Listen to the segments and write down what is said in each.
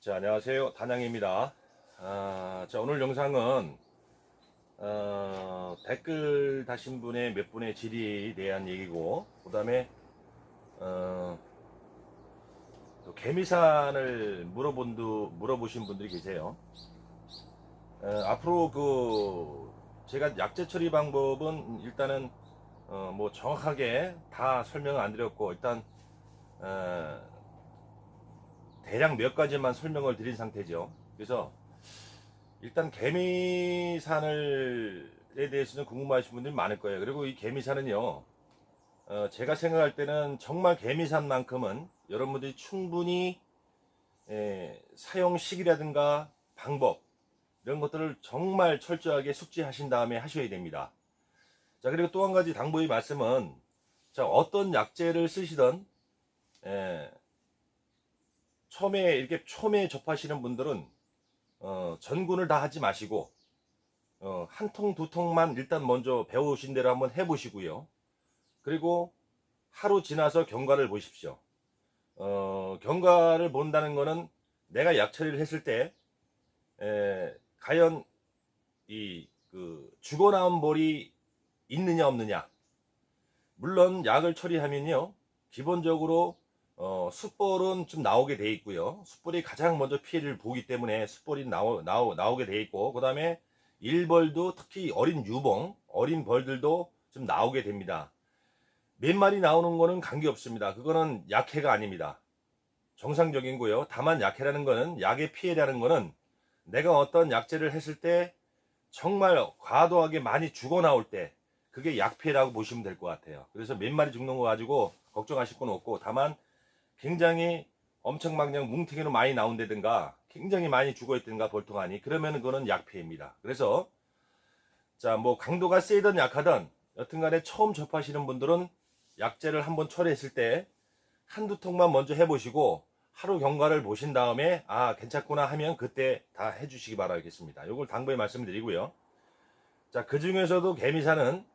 자, 안녕하세요. 단양입니다. 자, 오늘 영상은 댓글 다신 분의 몇 분의 질의에 대한 얘기고, 그 다음에 또 개미산을 물어보신 분들이 계세요. 앞으로 제가 약재 처리 방법은 일단은 뭐 정확하게 다 설명을 안 드렸고, 일단 대략 몇 가지만 설명을 드린 상태죠. 그래서 일단 개미산을에 대해서는 궁금하신 분들이 많을 거예요. 그리고 이 개미산은요, 제가 생각할 때는 정말 개미산만큼은 여러분들이 충분히 사용 시기라든가 방법 이런 것들을 정말 철저하게 숙지하신 다음에 하셔야 됩니다. 자, 그리고 또 한 가지 당부의 말씀은, 자, 어떤 약재를 쓰시던 처음에 접하시는 분들은 전군을 다 하지 마시고 한 통 두 통만 일단 먼저 배우신 대로 한번 해보시고요. 그리고 하루 지나서 경과를 보십시오. 경과를 본다는 거는 내가 약 처리를 했을 때 과연 죽어나온 벌이 있느냐 없느냐. 물론 약을 처리하면요, 기본적으로 숯벌은 좀 나오게 돼 있고요. 숯벌이 가장 먼저 피해를 보기 때문에 숯벌이 나오게 돼 있고, 그 다음에 일벌도, 특히 어린 유봉, 어린 벌들도 좀 나오게 됩니다. 몇 마리 나오는 거는 관계없습니다. 그거는 약해가 아닙니다. 정상적인 거요. 다만 약해라는 거는, 약의 피해라는 거는 내가 어떤 약재를 했을 때 정말 과도하게 많이 죽어 나올 때, 그게 약피해라고 보시면 될 것 같아요. 그래서 몇 마리 죽는 거 가지고 걱정하실 건 없고, 다만 굉장히 엄청 막 그냥 뭉탱이로 많이 나온다든가 굉장히 많이 죽어 있든가 벌통하니, 그러면 그거는 약피해입니다. 그래서 자, 뭐 강도가 세든 약하든 여튼간에 처음 접하시는 분들은 약재를 한번 처리했을 때 한두 통만 먼저 해보시고 하루 경과를 보신 다음에 괜찮구나 하면 그때 다 해주시기 바라겠습니다. 이걸 당부의 말씀드리고요. 자, 그 중에서도 개미산은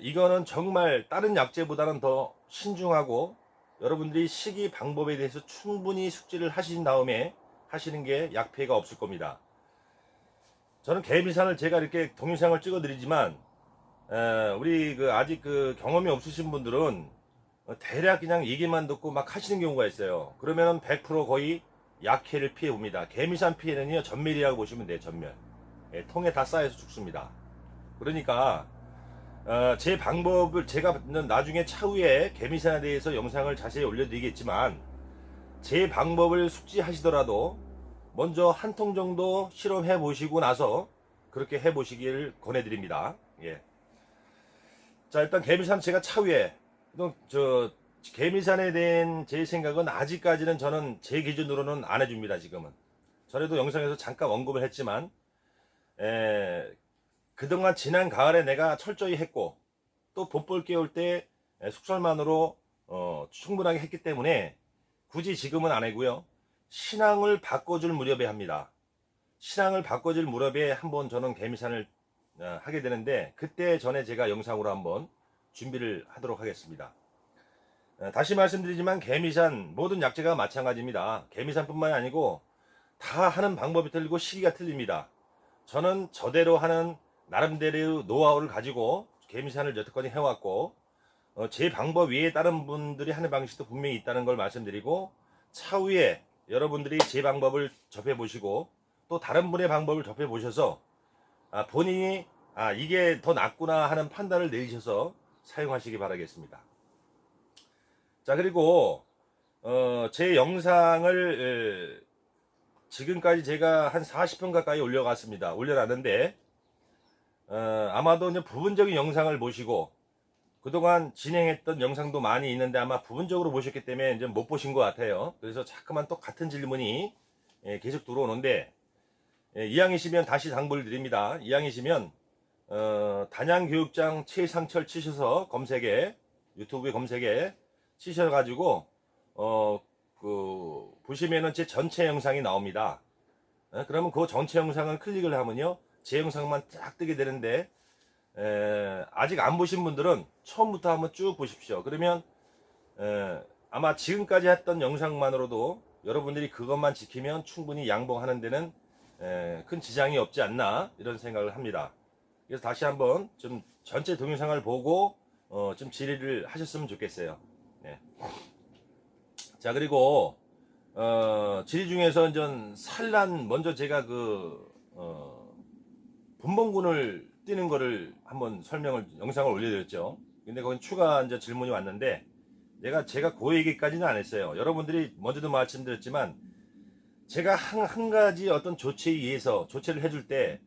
이거는 정말 다른 약재보다는 더 신중하고, 여러분들이 시기 방법에 대해서 충분히 숙지를 하신 다음에 하시는 게 약피해가 없을 겁니다. 저는 개미산을 제가 이렇게 동영상을 찍어 드리지만, 우리 아직 경험이 없으신 분들은 대략 그냥 얘기만 듣고 막 하시는 경우가 있어요. 그러면 100% 거의 약해를 피해 옵니다. 개미산 피해는요, 전멸이라고 보시면 돼요. 전멸. 통에 다 쌓여서 죽습니다. 그러니까 제 방법을 제가 나중에 차후에 개미산에 대해서 영상을 자세히 올려드리겠지만, 제 방법을 숙지하시더라도 먼저 한 통 정도 실험해 보시고 나서 그렇게 해 보시길 권해드립니다. 예. 자, 일단 개미산 제가 차후에 개미산에 대한 제 생각은 아직까지는 저는 제 기준으로는 안 해줍니다. 지금은 전에도 영상에서 잠깐 언급을 했지만, 그동안 지난 가을에 내가 철저히 했고, 또 봄볼 깨울 때 숙설만으로 충분하게 했기 때문에 굳이 지금은 안 하고요. 신앙을 바꿔줄 무렵에 합니다. 신앙을 바꿔줄 무렵에 한번 저는 개미산을 하게 되는데, 그때 전에 제가 영상으로 한번 준비를 하도록 하겠습니다. 다시 말씀드리지만 개미산 모든 약재가 마찬가지입니다. 개미산뿐만이 아니고 다 하는 방법이 틀리고 시기가 틀립니다. 저는 저대로 하는 나름대로 노하우를 가지고 개미산을 여태까지 해왔고, 제 방법 외에 다른 분들이 하는 방식도 분명히 있다는 걸 말씀드리고, 차후에 여러분들이 제 방법을 접해 보시고 또 다른 분의 방법을 접해 보셔서 본인이 이게 더 낫구나 하는 판단을 내리셔서 사용하시기 바라겠습니다. 자, 그리고 제 영상을 지금까지 제가 한 40편 가까이 올려놨는데, 아마도 이제 부분적인 영상을 보시고 그동안 진행했던 영상도 많이 있는데 아마 부분적으로 보셨기 때문에 이제 못 보신 것 같아요. 그래서 자꾸만 또 같은 질문이 계속 들어오는데, 이왕이시면 다시 당부를 드립니다. 이왕이시면 단양교육장 최상철 치셔서 유튜브에 검색에 치셔가지고 보시면은 제 전체 영상이 나옵니다. 그러면 그 전체 영상을 클릭을 하면요, 제 영상만 딱 뜨게 되는데, 아직 안 보신 분들은 처음부터 한번 쭉 보십시오. 그러면 아마 지금까지 했던 영상만으로도 여러분들이 그것만 지키면 충분히 양봉하는 데는 큰 지장이 없지 않나 이런 생각을 합니다. 그래서 다시 한번 좀 전체 동영상을 보고 좀 질의를 하셨으면 좋겠어요. 네. 자, 그리고 질의 중에서 전 산란 먼저 제가 분봉군을 뛰는 거를 한번 영상을 올려드렸죠. 근데 거기 추가 이제 질문이 왔는데 제가 그 얘기까지는 안 했어요. 여러분들이 먼저도 말씀드렸지만 제가 한 가지 어떤 조치에 의해서 조치를 해줄 때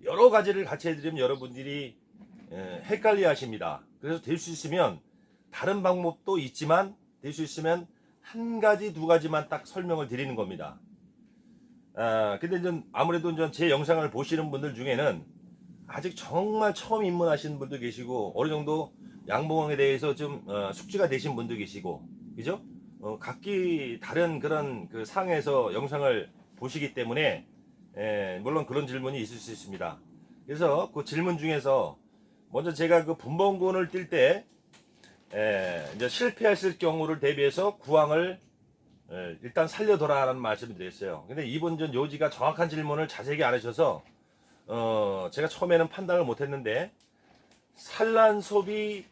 여러 가지를 같이 해드리면 여러분들이 헷갈려 하십니다. 그래서 될 수 있으면 다른 방법도 있지만 될 수 있으면 한 가지 두 가지만 딱 설명을 드리는 겁니다. 근데 아무래도 제 영상을 보시는 분들 중에는 아직 정말 처음 입문하시는 분도 계시고 어느 정도 양봉에 대해서 좀 숙지가 되신 분도 계시고, 그죠? 각기 다른 그런 그 상에서 영상을 보시기 때문에 물론 그런 질문이 있을 수 있습니다. 그래서 그 질문 중에서 먼저 제가 그 분봉군을 뛸 때 이제 실패했을 경우를 대비해서 구황을 일단 살려둬라라는 말씀을 드렸어요. 근데 이분 요지가 정확한 질문을 자세히 안 하셔서 제가 처음에는 판단을 못했는데 산란 소비를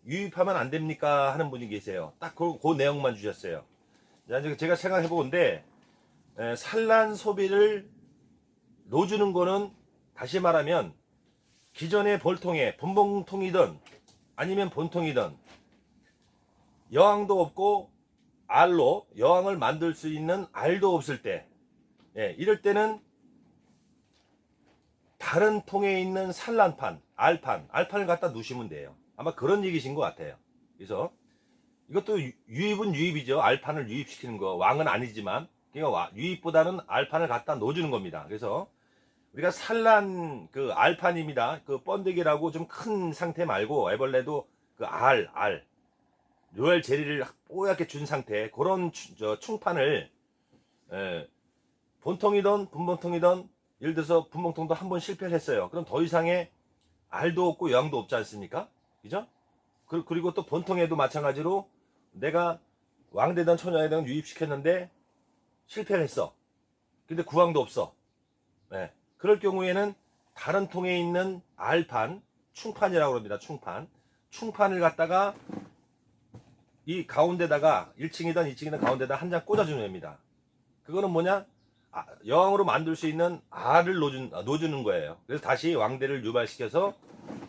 유입하면 안 됩니까 하는 분이 계세요. 딱 그 내용만 주셨어요. 제가 생각해 보건데 산란 소비를 놓주는 거는 다시 말하면 기존의 볼통에 분봉통이든 아니면 본통이든 여왕도 없고 알로 여왕을 만들 수 있는 알도 없을 때, 이럴 때는 다른 통에 있는 산란판, 알판을 갖다 놓으시면 돼요. 아마 그런 얘기신 것 같아요. 그래서 이것도 유입은 유입이죠. 알판을 유입시키는 거. 왕은 아니지만 그러니까 유입보다는 알판을 갖다 놓아주는 겁니다. 그래서 우리가 산란 그 알판입니다. 그 번데기라고 좀 큰 상태 말고 애벌레도 그 료알 제리를 뽀얗게 준 상태 그런 충판을 본통이든 분봉통이든 예를 들어서 분봉통도 한 번 실패를 했어요. 그럼 더 이상의 알도 없고 여왕도 없지 않습니까? 그죠? 그리고 또 본통에도 마찬가지로 내가 왕대든 처녀에든 유입시켰는데 실패를 했어. 근데 구왕도 없어. 그럴 경우에는 다른 통에 있는 알판, 충판이라고 합니다. 충판을 갖다가 이 가운데다가 1층이든 2층이든 가운데다 한 장 꽂아주는 겁니다. 그거는 뭐냐? 여왕으로 만들 수 있는 알을 놓주는 거예요. 그래서 다시 왕대를 유발시켜서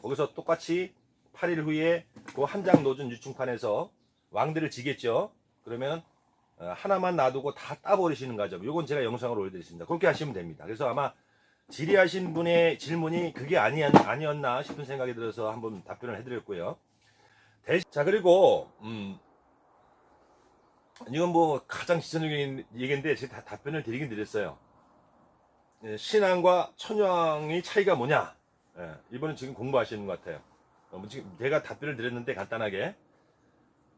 거기서 똑같이 8일 후에 그 한 장 놓은 유충판에서 왕대를 지겠죠. 그러면 하나만 놔두고 다 따버리시는 거죠. 요건 제가 영상으로 올려드리겠습니다. 그렇게 하시면 됩니다. 그래서 아마 질의하신 분의 질문이 그게 아니었나 싶은 생각이 들어서 한번 답변을 해드렸고요. 자, 그리고 이건 뭐 가장 지천적인 얘기인데 제가 답변을 드리긴 드렸어요. 신앙과 천황의 차이가 뭐냐? 이번은 지금 공부하시는 것 같아요. 지금 제가 답변을 드렸는데 간단하게.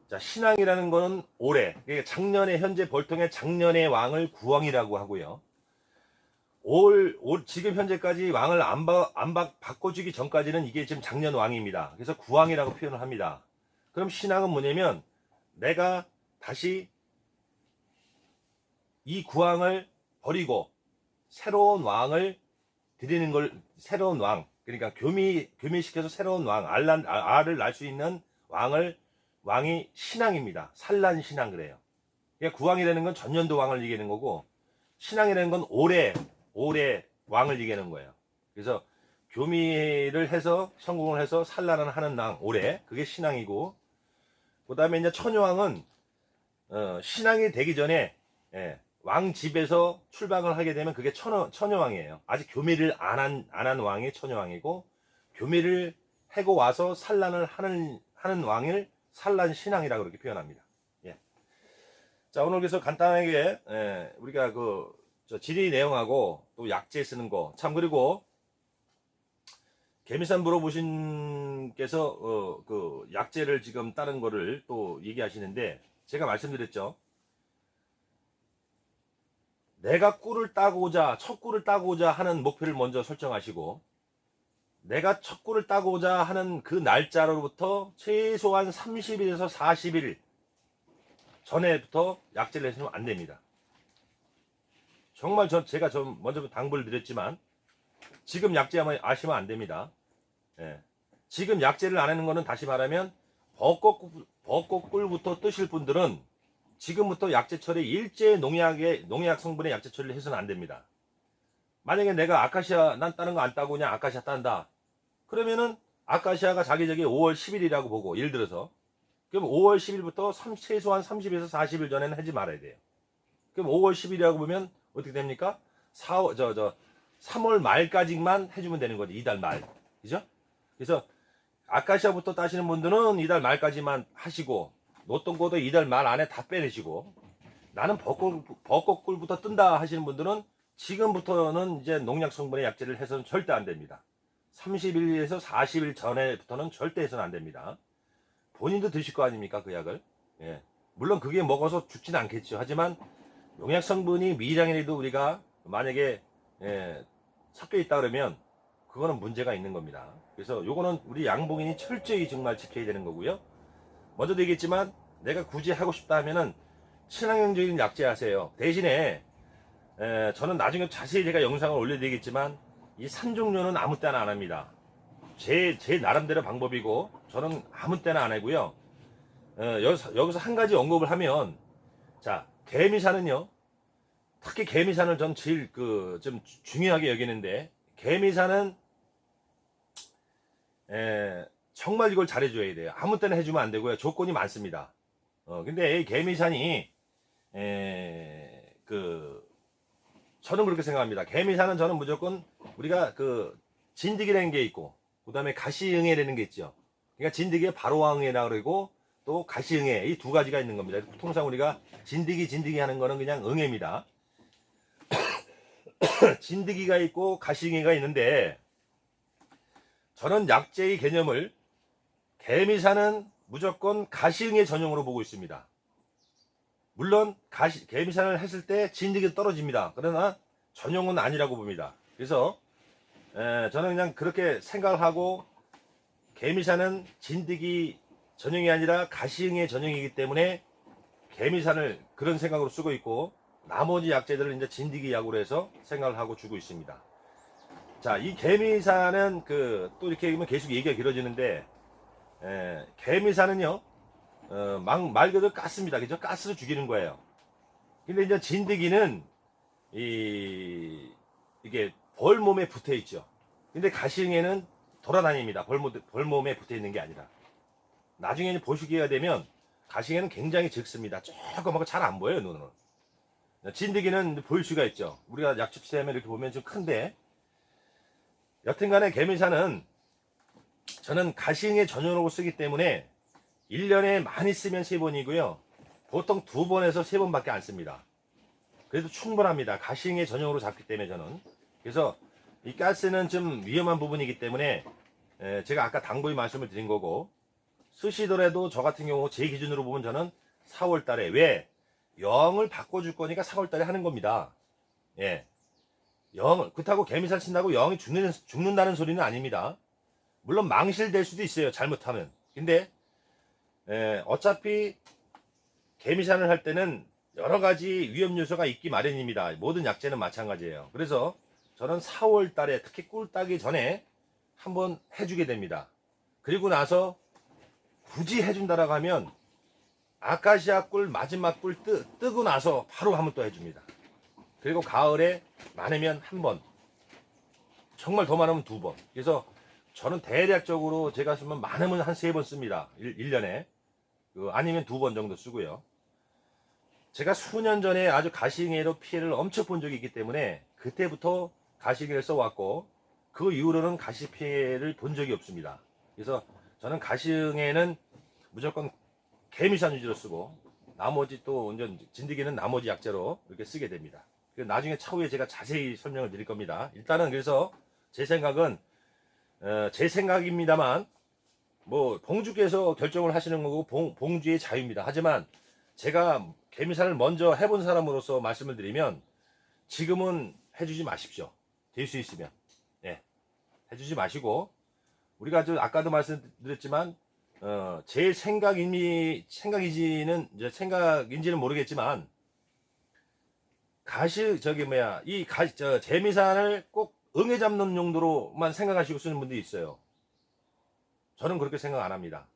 자, 신앙이라는 거는 올해, 그러니까 작년에 현재 벌통의 작년의 왕을 구왕이라고 하고요. 지금 현재까지 왕을 바꿔주기 전까지는 이게 지금 작년 왕입니다. 그래서 구왕이라고 표현을 합니다. 그럼 신앙은 뭐냐면 내가 다시 이 구왕을 버리고 새로운 왕을 드리는 걸, 새로운 왕, 그러니까 교미시켜서 새로운 왕, 알을 낳을 수 있는 왕이 신앙입니다. 산란 신앙 그래요. 그러니까 구왕이라는 건 전년도 왕을 얘기하는 거고, 신앙이라는 건 올해 왕을 얘기하는 거예요. 그래서 교미를 해서 성공을 해서 산란을 하는 왕, 올해 그게 신앙이고, 그 다음에 이제 처녀왕은 신앙이 되기 전에 왕 집에서 출방을 하게 되면 그게 처녀왕이에요. 아직 교미를 안 한 왕이 처녀왕이고, 교미를 해고 와서 산란을 하는 왕을 산란 신앙이라고 그렇게 표현합니다. 자, 오늘 그래서 간단하게 우리가 질의 내용하고 또 약재 쓰는 거 참, 그리고 개미산 물어보신께서 그 약재를 지금 다른 거를 또 얘기하시는데, 제가 말씀드렸죠. 내가 첫 꿀을 따고자 하는 목표를 먼저 설정하시고, 내가 첫 꿀을 따고자 하는 그 날짜로부터 최소한 30일에서 40일 전에부터 약제를 해서는 안 됩니다. 정말 제가 먼저 당부를 드렸지만 지금 약제하면 아시면 안 됩니다. 예. 지금 약제를 안 하는 거는 다시 말하면 벚꽃꿀부터 뜨실 분들은 지금부터 약제 처리 일제 농약 성분의 약제 처리를 해서는 안 됩니다. 만약에 내가 아카시아 난 다른 거 안 따고 그냥 아카시아 딴다. 그러면은 아카시아가 자기적이 5월 10일이라고 보고 예를 들어서 그럼 5월 10일부터 최소한 30에서 40일 전에는 하지 말아야 돼요. 그럼 5월 10일이라고 보면 어떻게 됩니까? 3월 말까지만 해주면 되는 거죠. 이달 말. 그죠? 그래서 아카시아부터 따시는 분들은 이달 말까지만 하시고 노똥고도 이달 말 안에 다 빼내시고 나는 벚꽃꿀부터 뜬다 하시는 분들은 지금부터는 이제 농약 성분의 약제를 해서는 절대 안 됩니다. 30일에서 40일 전에부터는 절대 해서는 안 됩니다. 본인도 드실 거 아닙니까 그 약을. 예. 물론 그게 먹어서 죽진 않겠죠. 하지만 농약 성분이 미량이라도 우리가 만약에 섞여 있다 그러면 그거는 문제가 있는 겁니다. 그래서 요거는 우리 양봉인이 철저히 정말 지켜야 되는 거고요. 먼저도 얘기했지만 내가 굳이 하고 싶다 하면은 친환경적인 약제 하세요. 대신에 저는 나중에 자세히 제가 영상을 올려드리겠지만 이 3종류는 아무 때나 안 합니다. 제 나름대로 방법이고 저는 아무 때나 안 하고요. 여기서 한 가지 언급을 하면 자 개미산은요. 특히 개미산을 전 제일 좀 중요하게 여기는데 개미산은 정말 이걸 잘해줘야 돼요. 아무 때나 해주면 안 되고요. 조건이 많습니다. 근데 이 개미산이 저는 그렇게 생각합니다. 개미산은 저는 무조건 우리가 진드기라는 게 있고 그 다음에 가시응애라는 게 있죠. 그러니까 진드기에 바로왕응애라 그러고 또 가시응애 이 두 가지가 있는 겁니다. 통상 우리가 진드기 하는 거는 그냥 응애입니다. 진드기가 있고 가시응애가 있는데 저는 약제의 개념을 개미산은 무조건 가시응애 전용으로 보고 있습니다. 물론 개미산을 했을 때 진드기가 떨어집니다. 그러나 전용은 아니라고 봅니다. 그래서 저는 그냥 그렇게 생각을 하고 개미산은 진드기 전용이 아니라 가시응애 전용이기 때문에 개미산을 그런 생각으로 쓰고 있고 나머지 약제들을 이제 진드기 약으로 해서 생각을 하고 주고 있습니다. 자, 이 개미산은 또 이렇게 하면 계속 얘기가 길어지는데 개미산은요 말 그대로 가스입니다. 그죠? 가스로 죽이는 거예요. 근데 이제 진드기는 이게 벌 몸에 붙어 있죠. 근데 가시응애는 돌아다닙니다. 벌 몸에 붙어 있는 게 아니라. 나중에 보시기가 되면 가시응애는 굉장히 적습니다. 조그맣고 잘 안 보여요, 눈으로. 진드기는 보일 수가 있죠. 우리가 약초치하면 이렇게 보면 좀 큰데, 여튼간에 개미산은 저는 가시응애 전용으로 쓰기 때문에 1년에 많이 쓰면 3번이고요. 보통 2번에서 3번밖에 안 씁니다. 그래도 충분합니다. 가시응애 전용으로 잡기 때문에 저는. 그래서 이 가스는 좀 위험한 부분이기 때문에 제가 아까 당부의 말씀을 드린 거고 쓰시더라도 저 같은 경우 제 기준으로 보면 저는 4월 달에 왜? 영을 바꿔줄 거니까 4월 달에 하는 겁니다. 예. 그렇다고 개미살 친다고 영이 죽는다는 소리는 아닙니다. 물론 망실될 수도 있어요. 잘못하면. 근데 어차피 개미산을 할 때는 여러 가지 위험 요소가 있기 마련입니다. 모든 약제는 마찬가지예요. 그래서 저는 4월 달에 특히 꿀 따기 전에 한번 해주게 됩니다. 그리고 나서 굳이 해준다라고 하면 아카시아 꿀 마지막 꿀 뜨고 나서 바로 한번 또 해줍니다. 그리고 가을에 많으면 한 번, 정말 더 많으면 2번. 그래서 저는 대략적으로 제가 쓰면 많으면 한 3번 씁니다. 1년에. 아니면 2번 정도 쓰고요. 제가 수년 전에 아주 가시응애로 피해를 엄청 본 적이 있기 때문에 그때부터 가시응애를 써왔고 그 이후로는 가시 피해를 본 적이 없습니다. 그래서 저는 가시응애는 무조건 개미산 위주로 쓰고 나머지 또 완전 진드기는 나머지 약재로 이렇게 쓰게 됩니다. 나중에 차후에 제가 자세히 설명을 드릴 겁니다. 일단은 그래서 제 생각은 제 생각입니다만 뭐 봉주께서 결정을 하시는 거고 봉주의 자유입니다. 하지만 제가 개미산을 먼저 해본 사람으로서 말씀을 드리면 지금은 해주지 마십시오. 될 수 있으면 해주지 마시고 우리가 아까도 말씀드렸지만 제 생각인지는 이제 생각인지는 모르겠지만 재미산을 꼭 응애 잡는 용도로만 생각하시고 쓰는 분들이 있어요. 저는 그렇게 생각 안 합니다.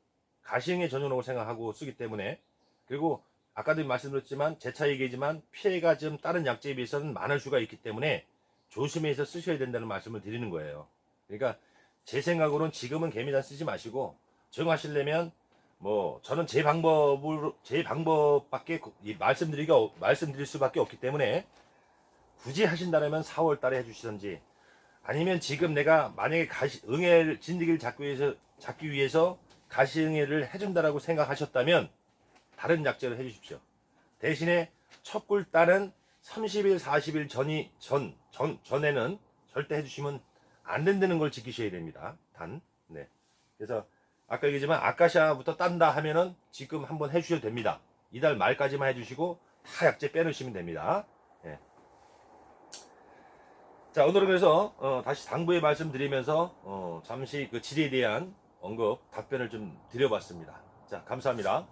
가시응애 전용으로 생각하고 쓰기 때문에. 그리고 아까도 말씀드렸지만 제 차이이지만 피해가 좀 다른 약재에 비해서는 많을 수가 있기 때문에 조심해서 쓰셔야 된다는 말씀을 드리는 거예요. 그러니까 제 생각으로는 지금은 개미산 쓰지 마시고 적용하시려면 뭐 저는 제 방법밖에 말씀드릴 수밖에 없기 때문에 굳이 하신다면 4월 달에 해주시든지 아니면 지금 내가 만약에 진드기를 잡기 위해서 가시응애를 해준다라고 생각하셨다면 다른 약재를 해주십시오. 대신에 첫 꿀단은 30일, 40일 전에는 절대 해주시면 안 된다는 걸 지키셔야 됩니다. 네. 그래서 아까 얘기했지만 아카시아부터 딴다 하면은 지금 한번 해주셔도 됩니다. 이달 말까지만 해주시고 다 약재 빼놓으시면 됩니다. 네. 자, 오늘은 그래서 다시 당부의 말씀드리면서 잠시 그 질에 대한 언급 답변을 좀 드려봤습니다. 자, 감사합니다.